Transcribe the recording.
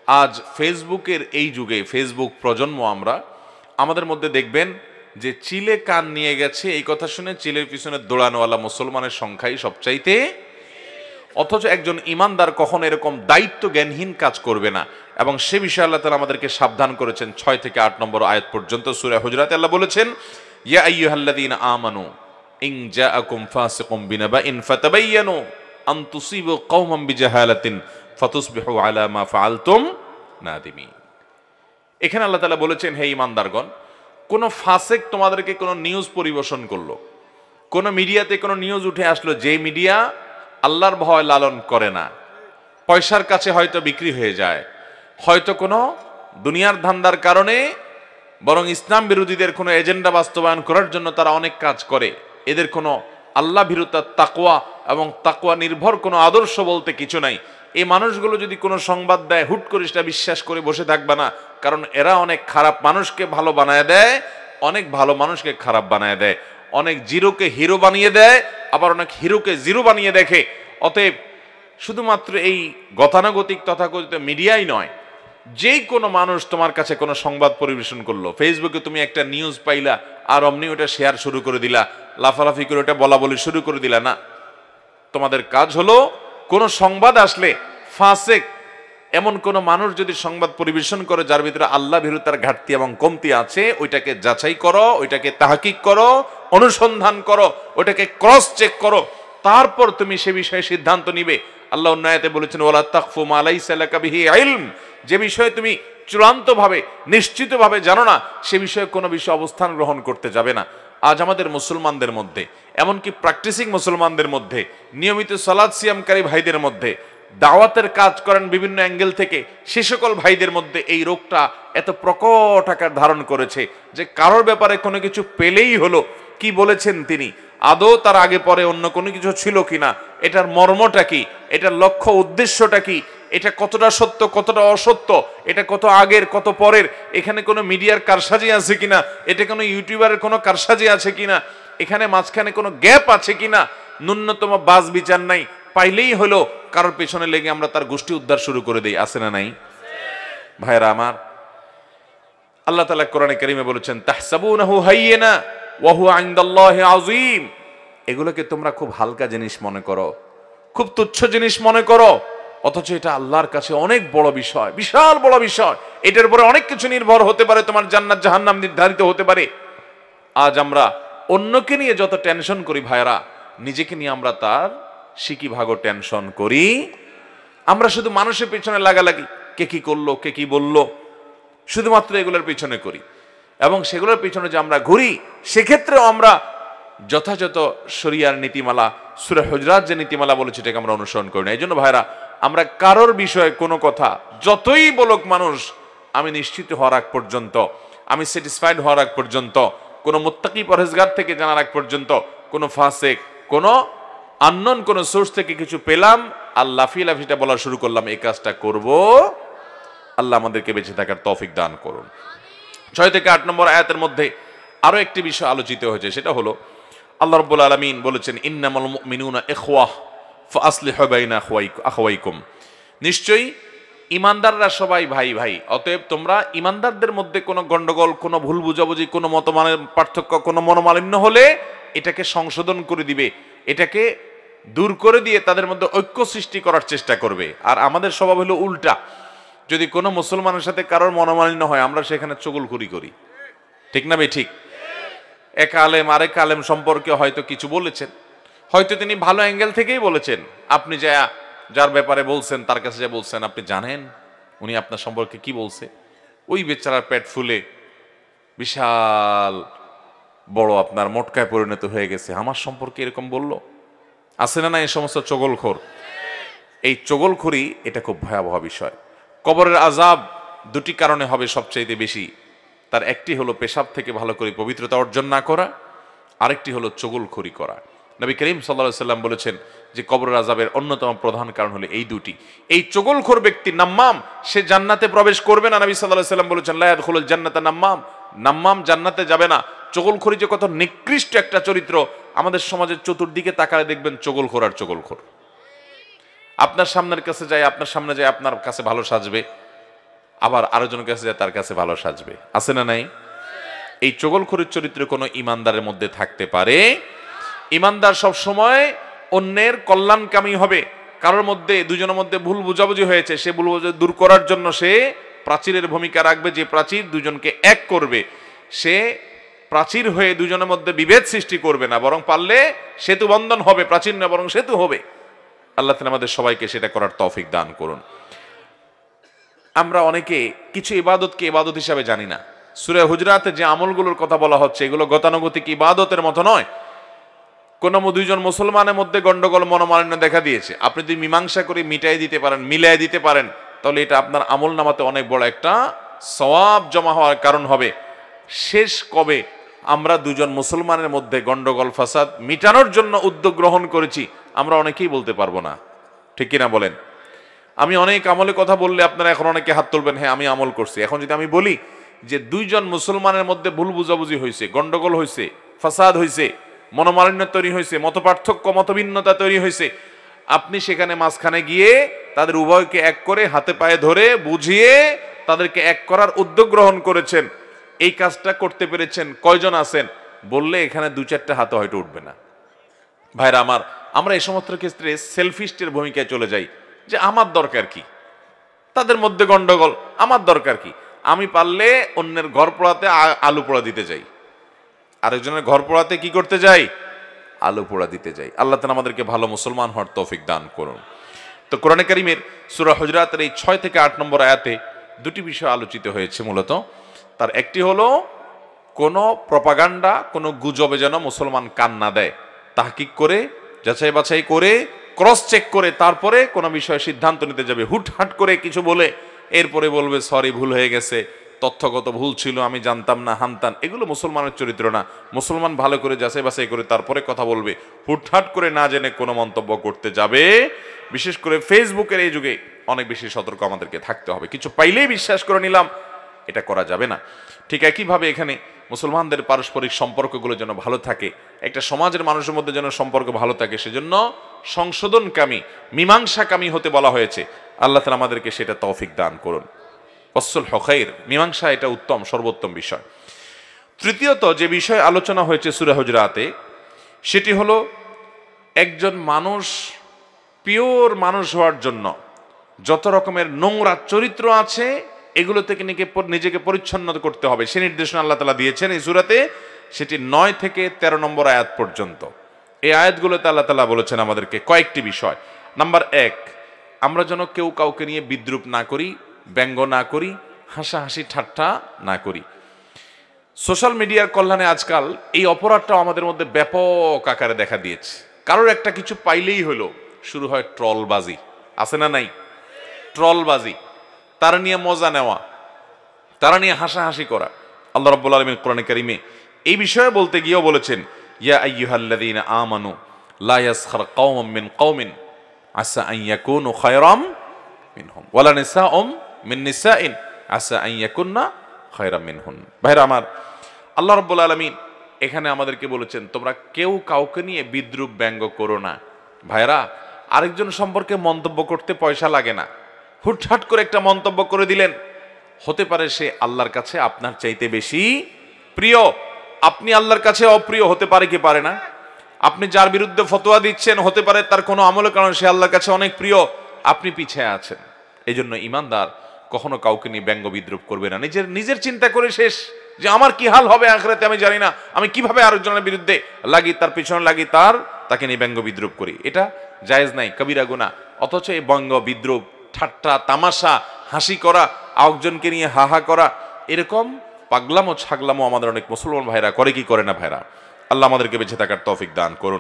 আজ ফেসবুকের এই যুগে, ফেসবুক প্রজন্ম আমরা, আমাদের মধ্যে দেখবেন যে চিলে কান নিয়ে গেছে এই কথা শুনে চিলের পিছনে দৌড়ানোওয়ালা মুসলমানের সংখ্যাই সবচাইতে। অথচ একজন ইমানদার কখনো এরকম দায়িত্ব জ্ঞানহীন কাজ করবে না, এবং সে বিষয়ে আল্লাহ তাআলা আমাদেরকে সাবধান করেছেন। 6 থেকে 8 নম্বর আয়াত পর্যন্ত সূরা হুজুরাতে আল্লাহ বলেছেন, ইয়া আইয়ুহাল্লাযীনা আমানু ইন জাআকুম ফাসিকুম বিনাবাইন ফাতাবায়ানু আন তুসিবু কওমান বিজাহালাতিন ফাতুসবিহু আলা মা ফাআলতুম নাদিমিন। এখানে আল্লাহ তাআলা বলেছেন, হে ইমানদারগণ, কোন ফাসিক তোমাদেরকে কোন নিউজ পরিবেশন করলো, কোন মিডিয়াতে কোন নিউজ উঠে আসলো, যে মিডিয়া আল্লাহর ভয় লালন করে না, পয়সার কাছে হয়তো বিক্রি হয়ে যায়, হয়তো কোনো দুনিয়ার ধান্দার কারণে, বরং ইসলাম বিরোধীদের কোনো এজেন্ডা বাস্তবায়ন করার জন্য তারা অনেক কাজ করে, এদের কোনো আল্লাহ ভীরুতা, তাকওয়া এবং তাকওয়া নির্ভর কোনো আদর্শ বলতে কিছু নাই। এই মানুষগুলো যদি কোনো সংবাদ দেয়, হুট করে সেটা বিশ্বাস করে বসে থাকবে না, কারণ এরা অনেক খারাপ মানুষকে ভালো বানায় দেয়, অনেক ভালো মানুষকে খারাপ বানায় দেয়, অনেক জিরোকে হিরো বানিয়ে দেয়, আবার অনেক হিরোকে জিরো বানিয়ে দেখে। অতএব শুধুমাত্র এই গতানুগতিক তথাকথিত মিডিয়াই নয়, যেই কোনো মানুষ তোমার কাছে কোনো সংবাদ পরিবেশন করলো, ফেসবুকে তুমি একটা নিউজ পাইলা আর অমনি ওটা শেয়ার শুরু করে দিলা, লাফালাফি করে ওটা বলা বলি শুরু করে দিলা, না। তোমাদের কাজ হলো কোনো সংবাদ আসলে ফাসিক এমন কোন মানুষ যদি সংবাদ পরিবেশন করে যার ভিতরে আল্লাহ ভীরুতার ঘাটতি এবং কমতি আছে, ওইটাকে যাচাই করো, ওইটাকে তাহকিক করো, অনুসন্ধান করো, ওইটাকে ক্রস চেক করো, তারপর তুমি সে বিষয়ে সিদ্ধান্ত নিবে। আল্লাহ অন্য আয়াতে বলেছেন, ওয়ালা তাকফু মা লাইসা লাকা বিহি ইলম, যে বিষয়ে তুমি চূড়ান্তভাবে নিশ্চিতভাবে জানো না, সে বিষয়ে কোনো বিষয়ে অবস্থান গ্রহণ করতে যাবে না। আজ আমাদের মুসলমানদের মধ্যে, এমনকি প্র্যাকটিসিং মুসলমানদের মধ্যে, নিয়মিত সালাত সিয়ামকারী ভাইদের মধ্যে, দাওয়াতের কাজ করেন বিভিন্ন অ্যাঙ্গেল থেকে, সে সকল ভাইদের মধ্যে এই রোগটা এত প্রকট আকার ধারণ করেছে যে কারোর ব্যাপারে কোনো কিছু পেলেই হলো, কি বলেছেন তিনি, আদৌ তার আগে পরে অন্য কোনো কিছু ছিল কিনা, এটার মর্মটা কি, এটার লক্ষ্য উদ্দেশ্যটা কি, এটা কতটা সত্য কতটা অসত্য, এটা কত আগের কত পরের, এখানে কোনো মিডিয়ার কারসাজি আছে কিনা, এটা কোনো ইউটিউবারের কোনো কারসাজি আছে কিনা, এখানে মাঝখানে কোনো গ্যাপ আছে কিনা, ন্যূনতম বাজ বিচার নাই, পাইলেই হলো কারোর পেছনে লেগে আমরা তার গোষ্ঠী উদ্ধার শুরু করে দেই। আছে না নাই? ভাইরা আমার, আল্লাহ তাআলা কোরআনে কারীমে বলেছেন, তাহসাবুনাহু হাইয়িনা ওয়া হুয়া ইনদাল্লাহি আযীম, এগুলোকে তোমরা খুব হালকা জিনিস মনে করো, খুব তুচ্ছ জিনিস মনে করো, অথচ এটা আল্লাহর কাছে অনেক বড় বিষয়, বিশাল বড় বিষয়। এটার উপরে অনেক কিছু নির্ভর হতে পারে, তোমার জান্নাত জাহান্নাম নির্ধারিত হতে পারে। আজ আমরা অন্যকে নিয়ে যত টেনশন করি ভাইরা, নিজেকে নিয়ে আমরা তার সিকি ভাগো টেনশন করি। আমরা শুধু মানুষের পিছনে লাগালাগি, কে কি করলো, কে কি বললো, শুধুমাত্র এগুলোর পিছনে করি, এবং সেগুলোর পিছনে যে আমরা ঘুরি, সেক্ষেত্রেও আমরা যথাযথ শরিয়ার নীতিমালা, সূরা হুজুরাত যে নীতিমালা বলেছে এটাকে আমরা অনুসরণ করি না। এই জন্য ভাইরা, আমরা কারোর বিষয়ে কোনো কথা যতই বলুক মানুষ, আমি নিশ্চিত হওয়ার আগ পর্যন্ত, আমি স্যাটিসফাইড হওয়ার আগ পর্যন্ত, কোনো মুত্তাকি পরহেজগার থেকে জানার আগ পর্যন্ত, কোনো ফাসিক, কোনো আননোন কোনো সোর্স থেকে কিছু পেলাম আর লাফিয়ে লাফিটা বলা শুরু করলাম, এই কাজটা করব। আল্লাহ আমাদেরকে বেঁচে থাকার তৌফিক দান করুন। 6 থেকে 8 নম্বর আয়াতের মধ্যে আরো একটি বিষয় আলোচিত হয়েছে, সেটা হলো আল্লাহ রাব্বুল আলামিন বলেছেন, ইন্নামাল মুমিনুনা ইখওয়াহ ফাআসলিহু বাইনা আখওয়াইকুম, নিশ্চয়ই ইমানদাররা সবাই ভাই ভাই, অতএব তোমরা ইমানদারদের মধ্যে কোনো গন্ডগোল, কোনো ভুল বুঝাবুঝি, কোনো মতমানের পার্থক্য, কোনো মনোমালিন্য হলে এটাকে সংশোধন করে দিবে, এটাকে দূর করে দিয়ে তাদের মধ্যে ঐক্য সৃষ্টি করার চেষ্টা করবে। আর আমাদের স্বভাব হলো উল্টা, যদি কোনো মুসলমানের সাথে কারোর মনোমালিন্য হয়, আমরা সেখানে চুগলখড়ি করি, ঠিক না ভাই? ঠিক। এক আলেম আরেক আলেম সম্পর্কে হয়তো কিছু বলেছেন, হয়তো তিনি ভালো অ্যাঙ্গেল থেকেই বলেছেন, আপনি যা যার ব্যাপারে বলছেন, তার কাছে যা বলছেন, আপনি জানেন উনি আপনার সম্পর্কে কি বলছে? ওই বেচারার পেট ফুলে বিশাল বড় আপনার মোটকায় পরিণত হয়ে গেছে, আমার সম্পর্কে এরকম বলল। আছে না না এই সমস্ত চগলখোর? এই চগলখড়ি এটা খুব ভয়াবহ বিষয়। কবরের আযাব দুটি কারণে হবে সবচেয়ে বেশি। তার একটি হলো পেশাব থেকে ভালো করে পবিত্রতা অর্জন না করা, আরেকটি হলো চগলখড়ি করা। নবী করিম সাল্লাল্লাহু আলাইহি সাল্লাম বলেছেন যে কবরের আযাবের অন্যতম প্রধান কারণ হলো এই দুটি। এই চগলখোর ব্যক্তি নাম্মাম, সে জান্নাতে প্রবেশ করবে না। নবী সাল্লাল্লাহু আলাইহি সাল্লাম বলেছেন, লা ইয়াদখুলুল জান্নাতা নাম্মাম, নাম্মাম জান্নাতে যাবে না। চগলখড়ি যে কত নিকৃষ্ট একটা চরিত্র, আমাদের সমাজের চতুর্দিকে তাকালে দেখবেন চগলখোর আর চগলখোর। আপনার সামনের কাছে যায়, আপনার সামনে যায়, আপনার কাছে ভালো সাজবে, আবার আরেকজনের কাছে যায় তার কাছে ভালো সাজবে, আছে না নাই? এই চগলখড়ির চরিত্র কোনো ইমানদারের মধ্যে থাকতে পারে? ইমানদার সব সময় অন্যের কল্যাণকামী হবে। কারোর মধ্যে, দুজনের মধ্যে ভুল বুঝাবুঝি হয়েছে, সে ভুল বুঝাবুঝি দূর করার জন্য সে প্রাচীরের ভূমিকা রাখবে, যে প্রাচীর দুজনকে এক করবে। সে প্রাচীর হয়ে দুজনের মধ্যে বিভেদ সৃষ্টি করবে না, বরং পারলে সেতু বন্ধন হবে, প্রাচীর না বরং সেতু হবে। আল্লাহ তাআলা আমাদের সবাইকে সেটা করার তৌফিক দান করুন। আমরা অনেকে কিছু ইবাদতকে ইবাদত হিসাবে জানি না। সূরা হুজরাতে যে আমলগুলোর কথা বলা হচ্ছে এগুলো গতানুগতিক ইবাদতের মতো নয়। কোনো দুইজন মুসলমানের মধ্যে গন্ডগোল, মনোমালিন্য দেখা দিয়েছে, আপনি যদি মীমাংসা করে মিটাই দিতে পারেন, মিলাই দিতে পারেন, তাহলে এটা আপনার আমল নামাতে অনেক বড় একটা সওয়াব জমা হওয়ার কারণ হবে। শেষ কবে আমরা দুজন মুসলমানের মধ্যে গন্ডগোল ফাসাদ মিটানোর জন্য উদ্যোগ গ্রহণ করেছি আমরা অনেকেই বলতে পারবো না, ঠিক কিনা বলেন? আমি অনেক আমলের কথা বললে আপনারা এখন অনেকে হাত তুলবেন, হ্যাঁ আমি আমল করছি। এখন যদি আমি বলি যে দুইজন মুসলমানের মধ্যে ভুল বুঝাবুঝি হয়েছে, গন্ডগোল হয়েছে, ফাসাদ হয়েছে, মনোমালিন্য তৈরি হয়েছে, মতপার্থক্য, মতভিন্নতা তৈরি হয়েছে, আপনি সেখানে মাঝখানে গিয়ে তাদের উভয়কে এক করে হাতে পায়ে ধরে বুঝিয়ে তাদেরকে এক করার উদ্যোগ গ্রহণ করেছেন, এই কাজটা করতে পেরেছেন, কয়জন আছেন? বললে এখানে দু চারটা হাতে হয়তো উঠবে না। ভাইরা আমার, আমরা এই সমস্ত ক্ষেত্রে সেলফিস্টের ভূমিকায় চলে যাই, যে আমার দরকার কি, তাদের মধ্যে গন্ডগোল, আমার দরকার কি? আমি পারলে অন্যের ঘর পোড়াতে আলু পোড়া দিতে যাই, আরেকজনের ঘর পোড়াতে কি করতে যাই? আলু পোড়া দিতে যাই। আল্লাহ তাআলা আমাদেরকে ভালো মুসলমান হওয়ার তৌফিক দান করুন। তো কোরআনে কারীমের সূরা হুজরাতের এই 6 থেকে 8 নম্বর আয়াতে দুটি বিষয় আলোচিত হয়েছে মূলত। তার একটি হলো কোনো প্রপাগান্ডা, কোনো গুজবে যেন মুসলমান কান না দেয়, তাহকিক করে, যাচাই বাছাই করে, ক্রস চেক করে তারপরে কোনো বিষয়ে সিদ্ধান্ত নিতে যাবে। হুটহাট করে কিছু বলে এরপরে বলবে সরি, ভুল হয়ে গেছে, তথ্যগত ভুল ছিল, আমি জানতাম না, হানতান। এগুলো মুসলমানের চরিত্র না। মুসলমান ভালো করে যাচাই বাছাই করে তারপরে কথা বলবে। হুটহাট করে না জেনে কোনো মন্তব্য করতে যাবে, বিশেষ করে ফেসবুকের এই যুগে অনেক বেশি সতর্ক আমাদেরকে থাকতে হবে। কিছু পাইলেই বিশ্বাস করে নিলাম, এটা করা যাবে না। ঠিক একইভাবে এখানে মুসলমানদের পারস্পরিক সম্পর্কগুলো যেন ভালো থাকে, একটা সমাজের মানুষের মধ্যে যেন সম্পর্ক ভালো থাকে, সেজন্য সংশোধনকামী, মীমাংসাকামী হতে বলা হয়েছে। আল্লাহ তাআলা আমাদেরকে সেটা তৌফিক দান করুন। ওয়াসসুলহু খায়র, মীমাংসা এটা উত্তম, সর্বোত্তম বিষয়। তৃতীয়ত যে বিষয় আলোচনা হয়েছে সূরা হুজরাতে, সেটি হলো একজন মানুষ পিওর মানুষ হওয়ার জন্য যত রকমের নোংরা চরিত্র আছে এগুলো থেকে নিজেকে পরিচ্ছন্ন করতে হবে, সে নির্দেশনা আল্লাহ তাআলা দিয়েছেন এই সূরাতে। সেটি 9 থেকে 13 নম্বর আয়াত পর্যন্ত। এই আয়াতগুলোতে আল্লাহ তাআলা বলেছেন আমাদেরকে কয়েকটি বিষয়। নাম্বার 1, আমরা যেন কেউ কাউকে নিয়ে বিদ্রুপ না করি, ব্যঙ্গ না করি, হাসাহাসি ঠাট্টা না করি। সোশ্যাল মিডিয়ার কল্যাণে আজকাল এই অপরাধটাও আমাদের মধ্যে ব্যাপক আকারে দেখা দিয়েছে। কারোর একটা কিছু পাইলেই হলো শুরু হয় ট্রলবাজি, আছে না নাই? ট্রলবাজি, তারা নিয়ে মজা নেওয়া, তারা নিয়ে হাসাহাসি করা। আল্লাহ রাব্বুল আলামিন কোরআনে কারীমে এই বিষয়ে বলতে গিয়েও বলেছেন, ইয়া আইয়ুহাল্লাযীনা আমানু লা ইয়াসখার কওমুম মিন কওমিন আসা আন ইয়াকুনু খায়রাম মিনহুম ওয়ালা নিসাউম মিন নিসাইন আসা আন ইয়াকুননা খায়রাম মিনহুন। ভাইরা আমার, আল্লাহ রাব্বুল আলামিন এখানে আমাদেরকে বলেছেন তোমরা কেউ কাউকে নিয়ে বিদ্রুপ ব্যঙ্গ করো না। ভাইরা, আরেকজন সম্পর্কে মন্তব্য করতে পয়সা লাগে না। হুটহাট করে একটা মন্তব্য করে দিলেন, হতে পারে সে আল্লাহর কাছে আপনার চাইতে বেশি প্রিয়, আপনি আল্লাহর কাছে অপ্রিয়, হতে পারে কি পারে না? আপনি যার বিরুদ্ধে ফতোয়া দিচ্ছেন হতে পারে তার কোনো আমলের কারণে সে আল্লাহর কাছে অনেক প্রিয়, আপনি পিছিয়ে আছেন। এই জন্য ইমানদার কখনো কাউকে নিয়ে ব্যঙ্গ বিদ্রুপ করবে না। নিজের চিন্তা করে শেষ, যে আমার কি হাল হবে আখিরাতে আমি জানি না, আমি কিভাবে আরেকজনের বিরুদ্ধে লাগি, তার পিছনে লাগি, তাকে নিয়ে ব্যঙ্গ বিদ্রুপ করি, এটা জায়েজ নাই, কবিরা গুনাহ। অথচ এই ব্যঙ্গ বিদ্রুপ, ঠাট্টা তামাশা, হাসি করা, আরেকজনকে নিয়ে হাহা করা, এরকম পাগলামো ছাগলামো আমাদের অনেক মুসলমান ভাইরা করে কি করে না? ভাইরা, আল্লাহ আমাদেরকে বেঁচে থাকার তৌফিক দান করুন।